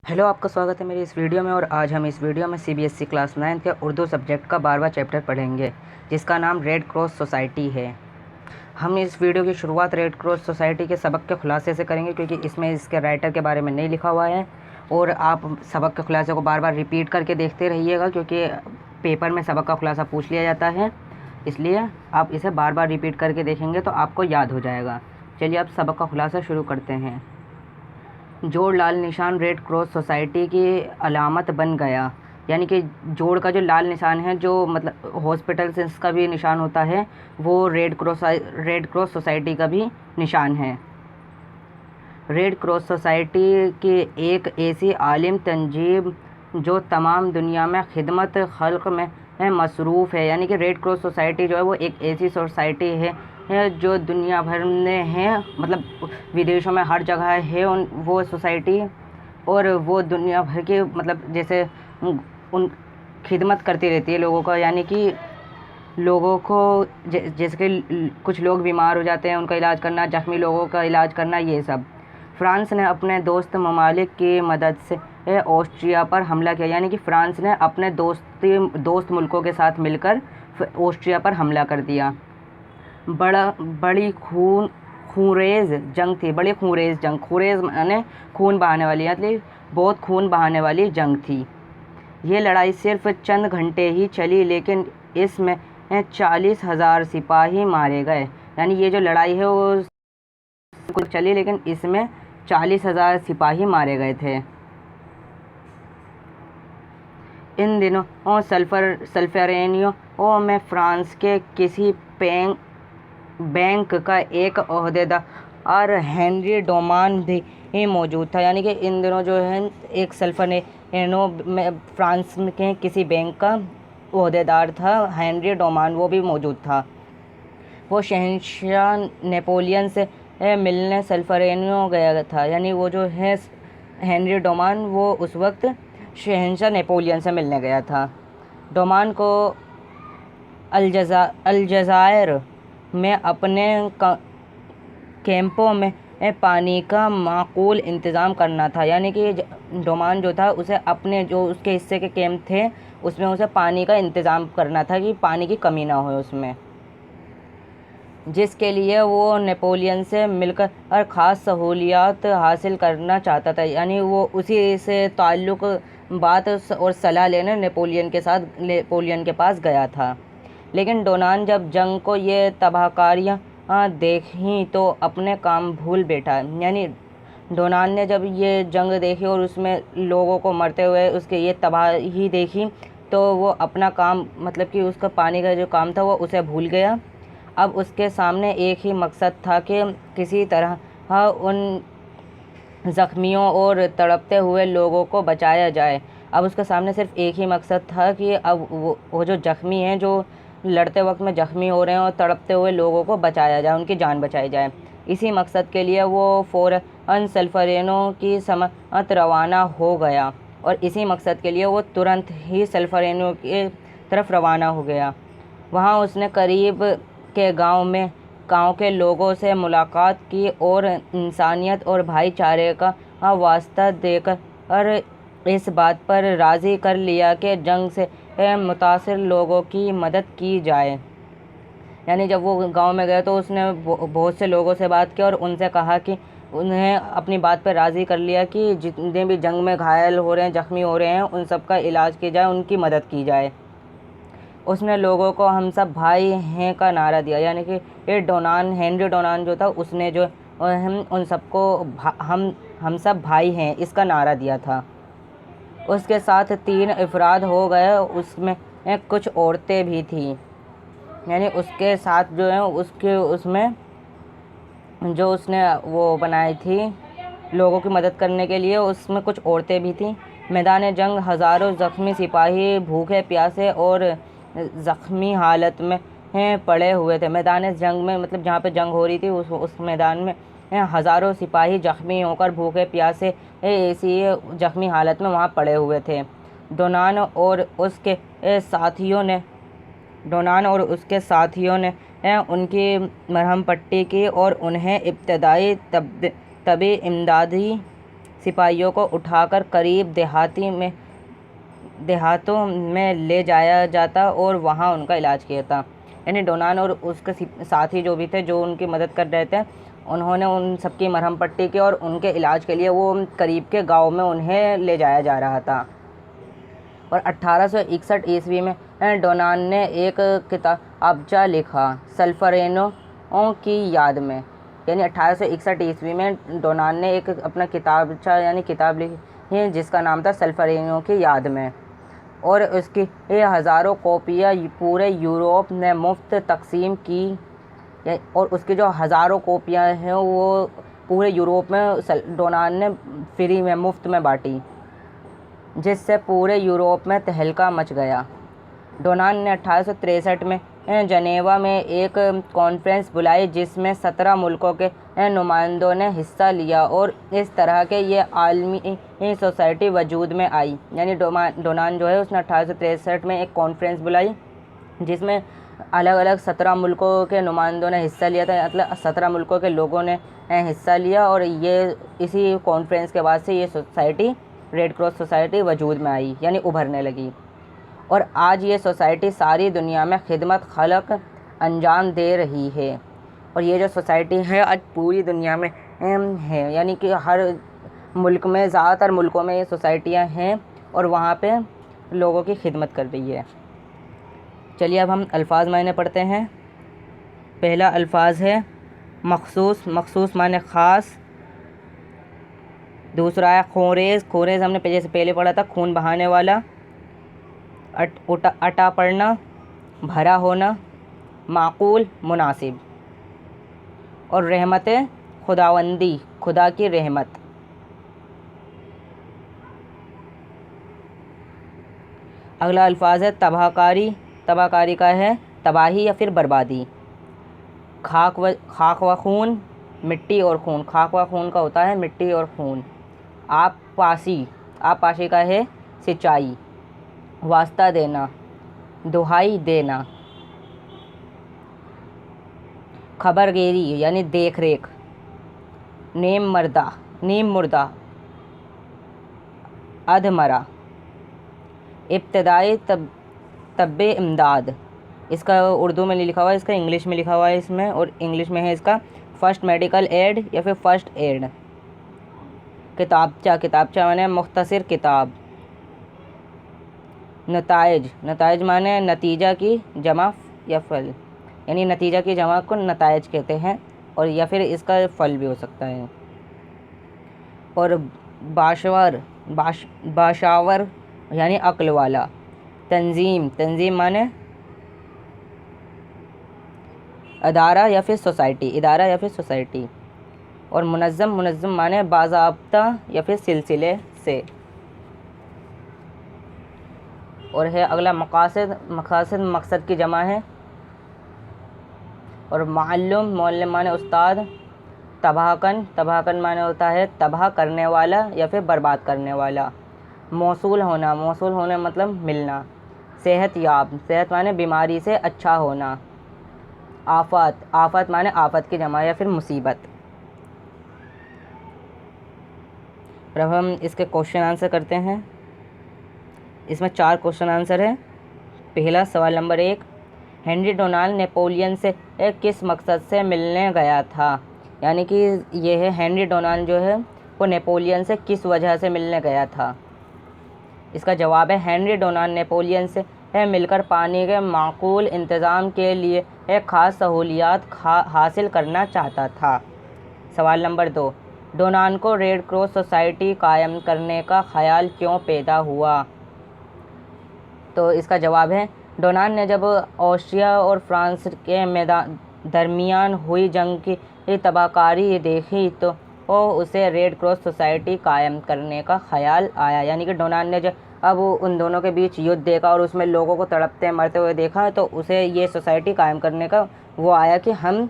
Hello, आपका स्वागत है मेरी इस वीडियो में। और आज हम इस वीडियो में सीबीएसई क्लास 9 के उर्दू सब्जेक्ट का 12वां चैप्टर पढ़ेंगे, जिसका नाम रेड क्रॉस सोसाइटी है। हम इस वीडियो की शुरुआत रेड क्रॉस सोसाइटी के सबक के खुलासे से करेंगे, क्योंकि इसमें इसके राइटर के बारे में नहीं लिखा हुआ है। और आप सबक के खुलासे को बार बार रिपीट करके देखते रहिएगा, क्योंकि पेपर में सबक का खुलासा पूछ लिया जाता है, इसलिए आप इसे बार बार रिपीट करके देखेंगे तो आपको याद हो जाएगा। चलिए अब सबक का खुलासा शुरू करते हैं। जोड़ लाल निशान रेड क्रॉस सोसाइटी की अलामत बन गया। यानी कि जोड़ का जो लाल निशान है, जो मतलब हॉस्पिटल से इसका भी निशान होता है, वो रेड क्रॉस सोसाइटी का भी निशान है। रेड क्रॉस सोसाइटी की एक ऐसी आलिम तंजीम जो तमाम दुनिया में खिदमत खल्क में मसरूफ़ है। यानी कि रेड क्रॉस सोसाइटी जो है वो एक ऐसी सोसाइटी है जो दुनिया भर में है, मतलब विदेशों में हर जगह है वो सोसाइटी। और वो दुनिया भर के मतलब जैसे उन खिदमत करती रहती है लोगों का। यानी कि लोगों को जैसे कि कुछ लोग बीमार हो जाते हैं, उनका इलाज करना, जख्मी लोगों का इलाज करना, ये सब। फ्रांस ने अपने दोस्त ममालिक की मदद से ऑस्ट्रिया पर हमला किया। यानी कि फ्रांस ने अपने दोस्त मुल्कों के साथ मिलकर ऑस्ट्रिया पर हमला कर दिया। बड़ी खूरेज जंग थी। बड़ी खूरेज जंग, खूरेज माने खून बहाने वाली, मतलब बहुत खून बहाने वाली जंग थी। ये लड़ाई सिर्फ चंद घंटे ही चली, लेकिन इसमें 40,000 सिपाही मारे गए। यानी ये जो लड़ाई है वो कुछ चली, लेकिन इसमें 40,000 सिपाही मारे गए थे। इन दिनों सल्फरेनियो में फ्रांस के किसी बैंक का एक ओहदेदार हेनरी डोमान भी मौजूद था। यानी कि इन दिनों जो है एक सल्फरेनियो में फ्रांस के किसी बैंक का ओहदेदार था हेनरी डोमान, वो भी मौजूद था। वो शहंशाह नेपोलियन से मिलने सल्फरेनियो गया था। यानी वो जो है हेनरी डोमान, वो उस वक्त शहंशाह नेपोलियन से मिलने गया था। डोमान को अल्जायर में अपने कैंपों में पानी का माकूल इंतज़ाम करना था। यानी कि डोमान जो था उसे अपने जो उसके हिस्से के कैंप थे उसमें उसे पानी का इंतज़ाम करना था कि पानी की कमी ना हो उसमें, जिसके लिए वो नेपोलियन से मिलकर ख़ास सहूलियात हासिल करना चाहता था। यानी वो उसी से ताल्लुक़ बात और सलाह लेने नेपोलियन के पास गया था। लेकिन डोनान जब जंग को ये तबाहकारियाँ देखी तो अपने काम भूल बैठा। यानी डोनान ने जब ये जंग देखी और उसमें लोगों को मरते हुए उसके ये तबाही देखी, तो वो अपना काम, मतलब कि उसका पानी का जो काम था वो उसे भूल गया। अब उसके सामने एक ही मकसद था कि किसी तरह उन ज़ख्मियों और तड़पते हुए लोगों को बचाया जाए। अब उसके सामने सिर्फ एक ही मकसद था कि अब वो जो ज़ख्मी हैं, जो लड़ते वक्त में ज़ख्मी हो रहे हैं, और तड़पते हुए लोगों को बचाया जाए, उनकी जान बचाई जाए। इसी मकसद के लिए वो फ़ौरन सल्फरेनो की समत रवाना हो गया, और इसी मकसद के लिए वो तुरंत ही सल्फरेनो की तरफ रवाना हो गया। वहाँ उसने करीब के गांव के लोगों से मुलाकात की और इंसानियत और भाईचारे का वास्ता देकर इस बात पर राज़ी कर लिया कि जंग से मुतासिर लोगों की मदद की जाए। यानी जब वो गांव में गया तो उसने बहुत से लोगों से बात की और उनसे कहा कि उन्हें अपनी बात पर राज़ी कर लिया कि जितने भी जंग में घायल हो रहे हैं, ज़ख्मी हो रहे हैं, उन सब का इलाज किया जाए, उनकी मदद की जाए। उसने लोगों को हम सब भाई हैं का नारा दिया। यानी कि ये हेनरी डोनान जो था उसने जो हम उन सबको हम सब भाई हैं इसका नारा दिया था। उसके साथ 3 अफराद हो गए, उसमें कुछ औरतें भी थीं। यानी उसके साथ जो है उसमें जो उसने वो बनाई थी लोगों की मदद करने के लिए, उसमें कुछ औरतें भी थीं। मैदान जंग हज़ारों ज़ख्मी सिपाही भूखे प्यासे और ज़ख्मी हालत में पड़े हुए थे। मैदान जंग में मतलब जहाँ पे जंग हो रही थी उस मैदान में हज़ारों सिपाही ज़ख्मी होकर भूखे प्यासे ऐसी ज़ख्मी हालत में वहाँ पड़े हुए थे। डोनान और उसके साथियों ने उनकी मरहम पट्टी की और उन्हें इब्तदाई तबी इमदादी सिपाहियों को उठाकर करीब देहातों में ले जाया जाता और वहाँ उनका इलाज किया था। यानी डोनान और उसके साथी जो भी थे, जो उनकी मदद कर रहे थे, उन्होंने उन सबकी मरहम पट्टी की और उनके इलाज के लिए वो करीब के गांव में उन्हें ले जाया जा रहा था। और 1861 ईस्वी में डोनान ने एक किताबचा लिखा सल्फरेनो की याद में। यानी 1861 ईस्वी में डोनान ने एक अपना किताबचा यानी किताब लिखी जिसका नाम था सल्फरेनो की याद में, और उसकी हज़ारों कॉपियाँ पूरे यूरोप में मुफ्त तकसीम की। और उसकी जो हज़ारों कॉपियाँ हैं वो पूरे यूरोप में डोनान ने फ्री में मुफ्त में बांटी, जिससे पूरे यूरोप में तहलका मच गया। डोनान ने 1863 में जनेवा में एक कॉन्फ्रेंस बुलाई जिसमें 17 मुल्कों के नुमाइंदों ने हिस्सा लिया और इस तरह के ये आलमी सोसाइटी वजूद में आई। यानी डोनान जो है उसने 1863 में एक कॉन्फ्रेंस बुलाई जिसमें अलग अलग 17 मुल्कों के नुमाइंदों ने हिस्सा लिया था। मतलब 17 मुल्कों के लोगों ने हिस्सा लिया और ये इसी कॉन्फ्रेंस के बाद से ये सोसाइटी रेड क्रॉस सोसाइटी वजूद में आई, यानी उभरने लगी। और आज ये सोसाइटी सारी दुनिया में खिदमत खलक अंजाम दे रही है। और ये जो सोसाइटी है आज पूरी दुनिया में है, यानी कि हर मुल्क में, ज़्यादातर मुल्कों में ये सोसाइटियाँ हैं और वहाँ पे लोगों की खिदमत कर रही है। चलिए अब हम अल्फाज मायने पढ़ते हैं। पहला अल्फाज है मखसूस। मखसूस माने ख़ास। दूसरा है खोरेज़। खोरेज़ हमने जैसे पहले पढ़ा था, खून बहाने वाला। अटा पड़ना, भरा होना, माकूल, मुनासिब। और रहमत खुदावंदी, खुदा की रहमत। अगला अल्फाज है तबाहकारी। तबाहकारी का है तबाही या फिर बर्बादी। खाक व खून, मिट्टी और खून। खाक व खून का होता है मिट्टी और खून। आप पाशी का है सिंचाई। वास्ता देना, दुहाई देना। खबरगिरी यानी देख रेख। नीम मुर्दा, अधमरा। इब्तदाई तब्बे इमदाद। इसका उर्दू में नहीं लिखा हुआ है, इसका इंग्लिश में लिखा हुआ है इसमें, और इंग्लिश में है इसका फर्स्ट मेडिकल एड या फिर फर्स्ट एड। किताबचा माने मुख्तसर किताब। नताइज माने नतीजा की जमा या फल, यानी नतीजा की जमा को नताइज कहते हैं, और या फिर इसका फल भी हो सकता है। और बाशावर यानी अक्ल वाला। तंजीम माने इदारा या फिर सोसाइटी। और मुनज़्ज़म माने बाज़ाब्ता या फिर सिलसिले से। और है अगला मकासद मकसद की जमा है। और मुअल्लिम माने उस्ताद। तबाहकन माने होता है तबाह करने वाला या फिर बर्बाद करने वाला। मौसूल होना मतलब मिलना। सेहत माने बीमारी से अच्छा होना। आफत माने आफत की जमा या फिर मुसीबत। अब हम इसके क्वेश्चन आंसर करते हैं। इसमें 4 क्वेश्चन आंसर है। पहला सवाल नंबर 1, हेनरी डोनाल्ड नेपोलियन से किस मकसद से मिलने गया था। यानी कि ये है हेनरी डोनाल्ड जो है वो नेपोलियन से किस वजह से मिलने गया था। इसका जवाब है हेनरी डोनाल्ड नेपोलियन से मिलकर पानी के माकूल इंतज़ाम के लिए एक ख़ास सहूलियात हासिल करना चाहता था। सवाल नंबर 2, डोनाल्ड को रेड क्रॉस सोसाइटी कायम करने का ख़याल क्यों पैदा हुआ। तो इसका जवाब है डोनाल्ड ने जब ऑस्ट्रिया और फ्रांस के दरमियान हुई जंग की तबाहकारी देखी तो उसे रेड क्रॉस सोसाइटी कायम करने का ख़याल आया। यानी कि डोनाल्ड ने जब अब उन दोनों के बीच युद्ध देखा और उसमें लोगों को तड़पते मरते हुए देखा तो उसे ये सोसाइटी कायम करने का वो आया कि हम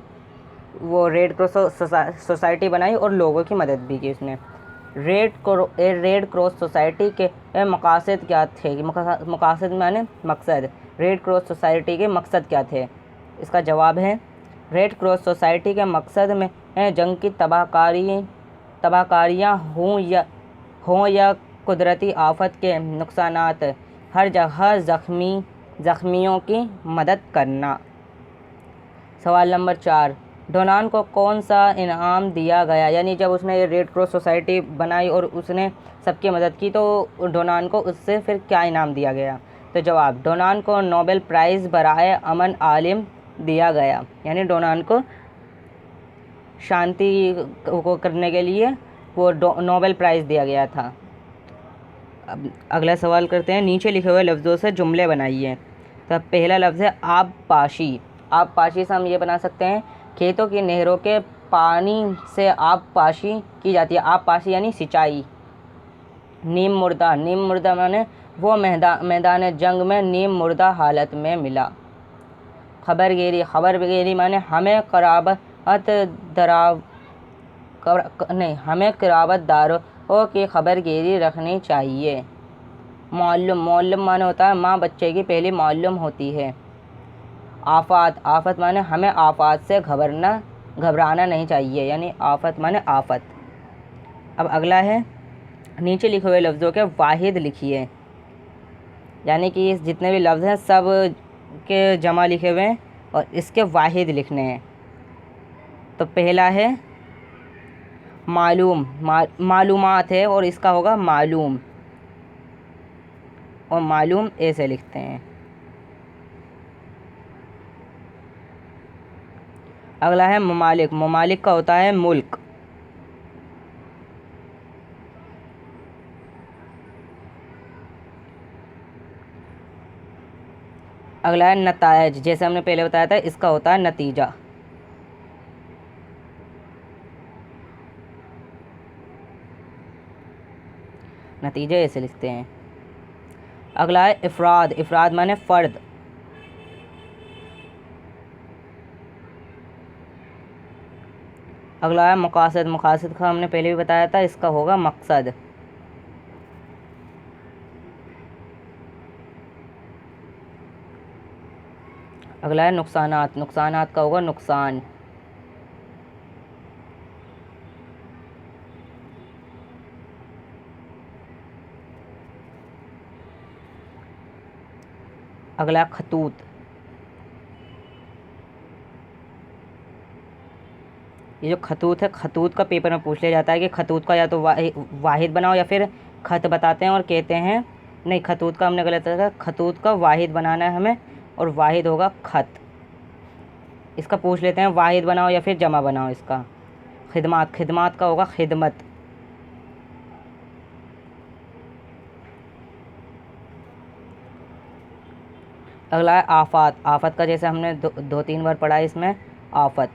वो रेड क्रॉस सोसाइटी बनाई और लोगों की मदद भी की उसने। रेड क्रॉस सोसाइटी के मकासद क्या थे। मकासद माने मकसद। रेड क्रॉस सोसाइटी के मकसद क्या थे। इसका जवाब है रेड क्रॉस सोसाइटी के मकसद में जंग की तबाहकारियाँ हों हों या कुदरती आफत के नुकसानात, हर जगह ज़ख्मियों की मदद करना। सवाल नंबर 4, डोनाल्ड को कौन सा इनाम दिया गया? यानी जब उसने ये रेड क्रॉस सोसाइटी बनाई और उसने सबकी मदद की तो डोनाल्ड को उससे फिर क्या इनाम दिया गया? तो जवाब, डोनाल्ड को नोबेल प्राइज़ बराए अमन आलिम दिया गया। यानी डोनाल्ड को शांति को करने के लिए वो नोबेल प्राइज़ दिया गया था। अब अगला सवाल करते हैं, नीचे लिखे हुए लफ्ज़ों से जुमले बनाइए। तो पहला लफ्ज़ है आबपाशी। आबपाशी से हम ये बना सकते हैं, खेतों की नहरों के पानी से आबपाशी की जाती है। आबपाशी यानी सिंचाई। नीम मुर्दा माने वो मैदान जंग में नीम मुर्दा हालत में मिला। खबरगिरी माने हमें कराबतदारों की खबरगिरी रखनी चाहिए। मौलम माने होता है माँ बच्चे की पहली मौलम होती है। आफत माने हमें आफत से घबराना नहीं चाहिए। यानी आफत माने आफत। अब अगला है, नीचे लिखे हुए लफ्ज़ों के वाहिद लिखिए। यानी कि जितने भी लफ्ज़ हैं सब के जमा लिखे हुए हैं और इसके वाहिद लिखने हैं। तो पहला है मालूमात है और इसका होगा मालूम, और मालूम ऐसे लिखते हैं। अगला है ममालिक का होता है मुल्क। अगला है नतायज, जैसे हमने पहले बताया था इसका होता है नतीजा। नतीजे ऐसे लिखते हैं। अगला है इफ़राद माने फ़र्द। अगला है मकासद का हमने पहले भी बताया था, इसका होगा मकसद। अगला है नुकसानात का होगा नुकसान। अगला खतूत। ये जो खतूत है, खतूत का पेपर में पूछ लिया जाता है कि खतूत का या तो वाहिद बनाओ या फिर खत बताते हैं और कहते हैं नहीं, खतूत का हमने गलत कहा, खतूत का वाहिद बनाना है हमें और वाहिद होगा खत। इसका पूछ लेते हैं वाहिद बनाओ या फिर जमा बनाओ इसका। खिदमात का होगा खिदमत। अगला है आफत का जैसे हमने दो तीन बार पढ़ा है इसमें आफत।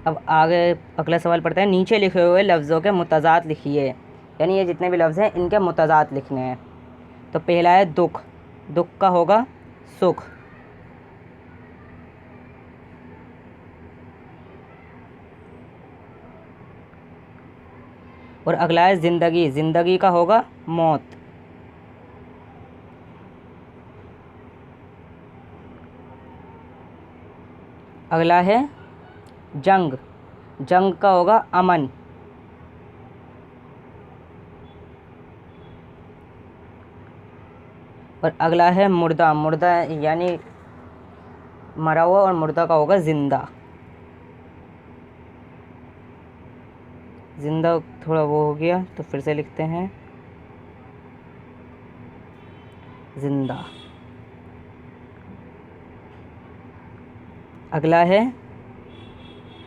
अब आगे अगला सवाल पढ़ते हैं, नीचे लिखे हुए लफ्ज़ों के मुतज़ाद लिखिए। यानी ये जितने भी लफ्ज़ हैं इनके मुतज़ाद लिखने हैं। तो पहला है दुख का होगा सुख। और अगला है ज़िंदगी का होगा मौत। अगला है जंग का होगा अमन। और अगला है मुर्दा यानी मरा हुआ, और मुर्दा का होगा जिंदा थोड़ा वो हो गया तो फिर से लिखते हैं जिंदा। अगला है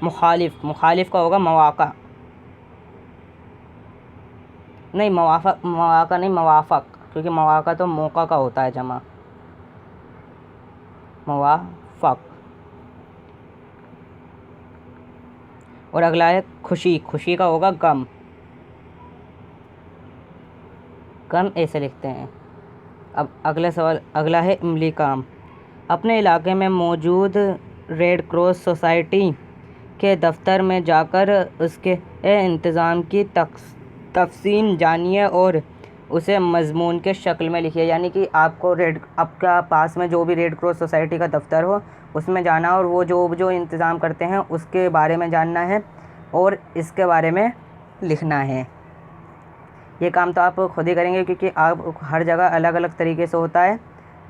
मुखालिफ का होगा मौका नहीं, मौका नहीं, मवाफ़क, क्योंकि मौका तो मौका का होता है जमा, मवाफ़क। और अगला है खुशी का होगा गम ऐसे लिखते हैं। अब अगला है इमली काम। अपने इलाके में मौजूद रेड क्रॉस सोसाइटी के दफ्तर में जाकर उसके इंतज़ाम की तफसील जानिए और उसे मज़मून के शक्ल में लिखिए। यानी कि आपका पास में जो भी रेड क्रॉस सोसाइटी का दफ्तर हो उसमें जाना और वो जो इंतज़ाम करते हैं उसके बारे में जानना है और इसके बारे में लिखना है। ये काम तो आप खुद ही करेंगे क्योंकि आप हर जगह अलग अलग तरीके से होता है,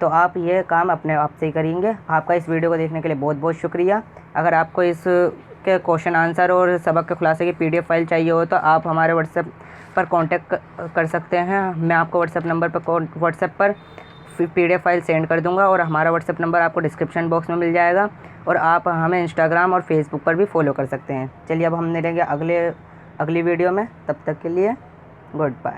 तो आप ये काम अपने आप से ही करेंगे। आपका इस वीडियो को देखने के लिए बहुत बहुत शुक्रिया। अगर आपको इस के क्वेश्चन आंसर और सबक के खुलासे की PDF फाइल चाहिए हो तो आप हमारे व्हाट्सएप पर कांटेक्ट कर सकते हैं। मैं आपको व्हाट्सएप पर PDF फाइल सेंड कर दूंगा और हमारा व्हाट्सएप नंबर आपको डिस्क्रिप्शन बॉक्स में मिल जाएगा और आप हमें इंस्टाग्राम और फेसबुक पर भी फॉलो कर सकते हैं। चलिए अब हम मिलेंगे अगली वीडियो में, तब तक के लिए गुड बाय।